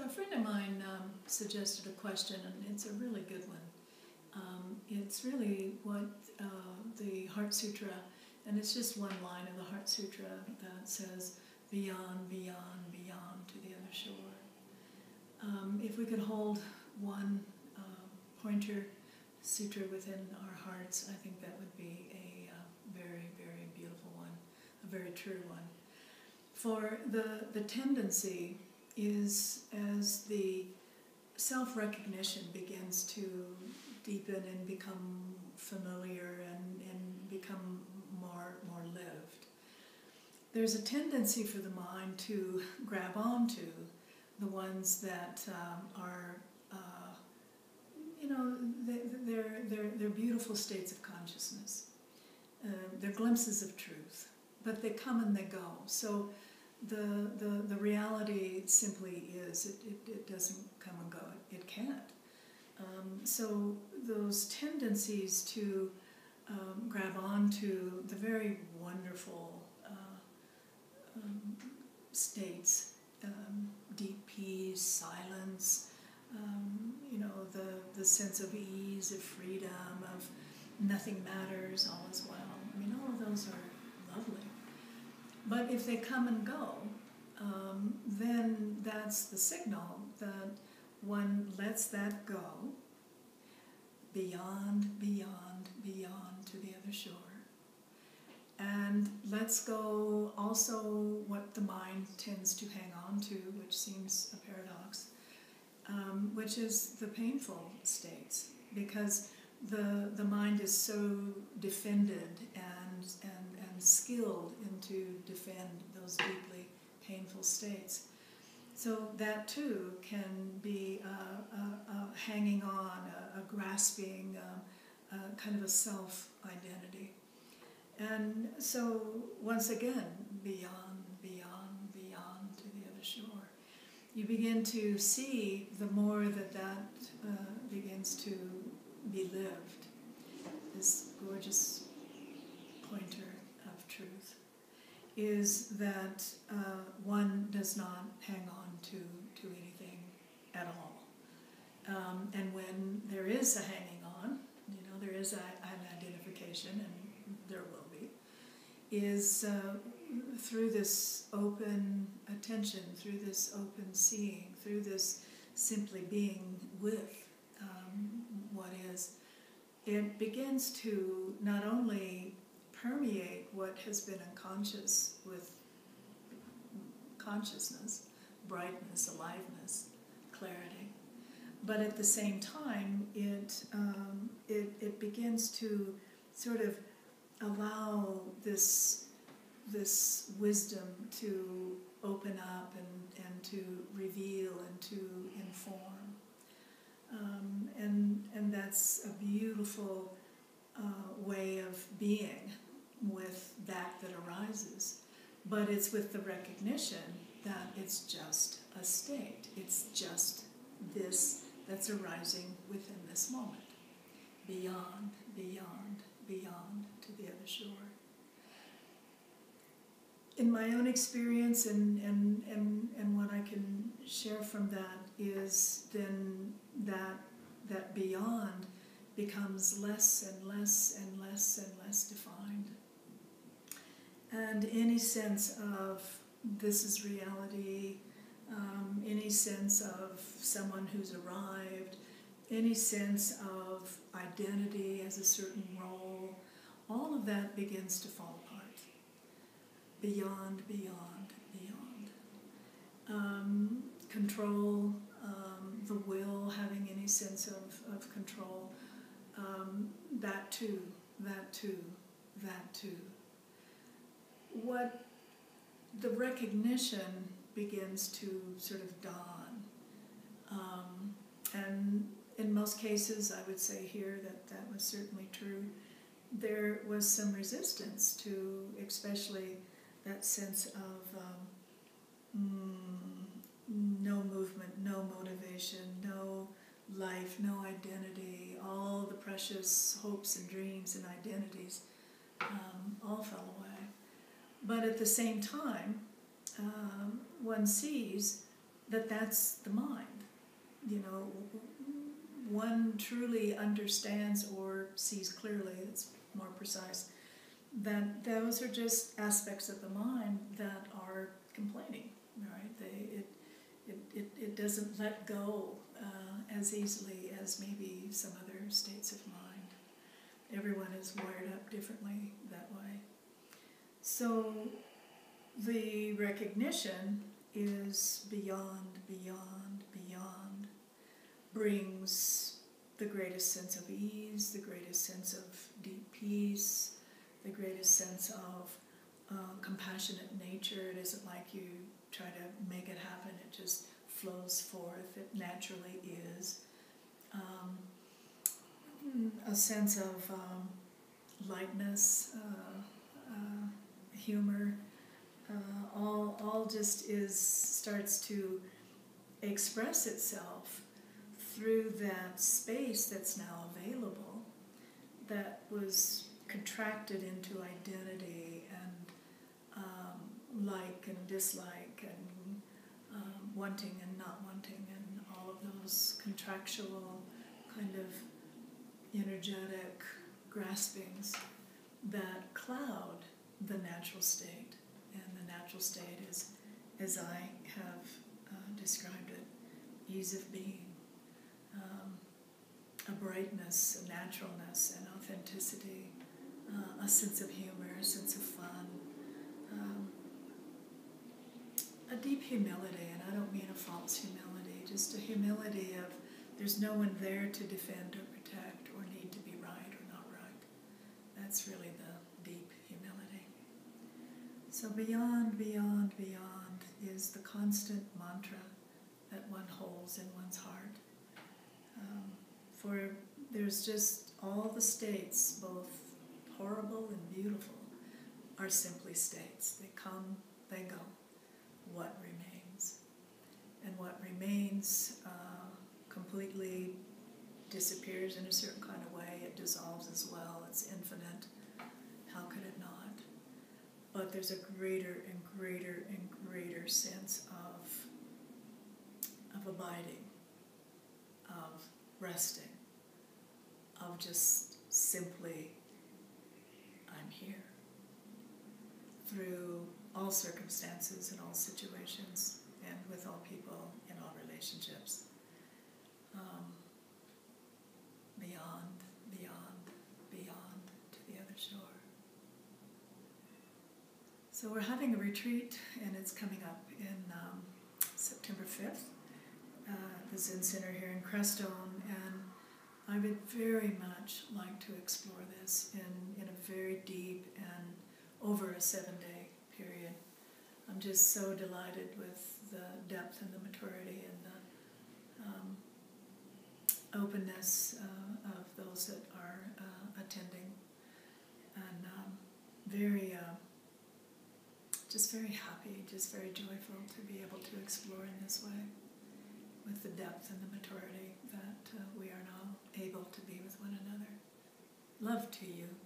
So a friend of mine suggested a question, and it's a really good one. It's really what the Heart Sutra, and it's just one line of the Heart Sutra that says, beyond, beyond, beyond to the other shore. If we could hold one pointer sutra within our hearts, I think that would be a very, very beautiful one, a very true one. For the tendency is, as the self-recognition begins to deepen and become familiar and become more lived, there's a tendency for the mind to grab onto the ones that are, they're beautiful states of consciousness. They're glimpses of truth, but they come and they go. So the reality simply is, it doesn't come and go. It can't. So those tendencies to grab onto the very wonderful states, deep peace, silence, the sense of ease, of freedom, of nothing matters, all is well. I mean, all of those are lovely. But if they come and go, then that's the signal that one lets that go beyond, beyond, beyond to the other shore. And let's go also what the mind tends to hang on to, which seems a paradox, which is the painful states, because the mind is so defended and skilled into defend those deeply painful states. So that too can be a hanging on, a grasping, kind of a self-identity. And so once again, beyond, beyond, beyond to the other shore, you begin to see the more that begins to be lived, this gorgeous pointer of truth, is that one does not hang on to anything at all. And when there is a hanging on, there is an identification, and there will be, is through this open attention, through this open seeing, through this simply being with what is, it begins to not only permeate what has been unconscious with consciousness, brightness, aliveness, clarity, but at the same time it begins to sort of allow this wisdom to open up and to reveal and to inform. And that's a beautiful way of being with that arises. But it's with the recognition that it's just a state. It's just this that's arising within this moment. Beyond, beyond, beyond to the other shore. In my own experience and what I can share from that is then that beyond becomes less and less and less and less defined. And any sense of this is reality, any sense of someone who's arrived, any sense of identity as a certain role, all of that begins to fall apart. Beyond, beyond, beyond. Control, the will, having any sense of control, that too, that too, that too. What the recognition begins to sort of dawn. And in most cases, I would say here that was certainly true. There was some resistance to especially that sense of no movement, no motivation, no life, no identity, all the precious hopes and dreams and identities all fell away. But at the same time, one sees that that's the mind. You know, one truly understands or sees clearly, it's more precise, that those are just aspects of the mind that are complaining, right? It doesn't let go as easily as maybe some other states of mind. Everyone is wired up differently that way. So the recognition is beyond, brings the greatest sense of ease, the greatest sense of deep peace, the greatest sense of compassionate nature. It isn't like you try to make it happen, it just flows forth, it naturally is. A sense of lightness, humor, all just starts to express itself through that space that's now available, that was contracted into identity and like and dislike and wanting and not wanting and all of those contractual kind of energetic graspings that cloud the natural state. And the natural state is, as I have described it, ease of being, a brightness, a naturalness, an authenticity, a sense of humor, a sense of fun, a deep humility, and I don't mean a false humility, just a humility of there's no one there to defend or protect or need to be right or not right. That's really the deep humility. So beyond is the constant mantra that one holds in one's heart. For there's just all the states, both horrible and beautiful, are simply states. They come, they go. What remains? And what remains completely disappears in a certain kind of way. It dissolves as well. It's infinite. How could it not? But there's a greater and greater and greater sense of abiding, of resting, of just simply, I'm here, through all circumstances and all situations and with all people in all relationships. Beyond to the other shore. So we're having a retreat, and it's coming up in September 5th at the Zen Center here in Crestone, and I would very much like to explore this in a very deep and over a 7-day period. I'm just so delighted with the depth and the maturity and the openness of those that are attending, and just very happy, just very joyful to be able to explore in this way with the depth and the maturity that we are now able to be with one another. Love to you.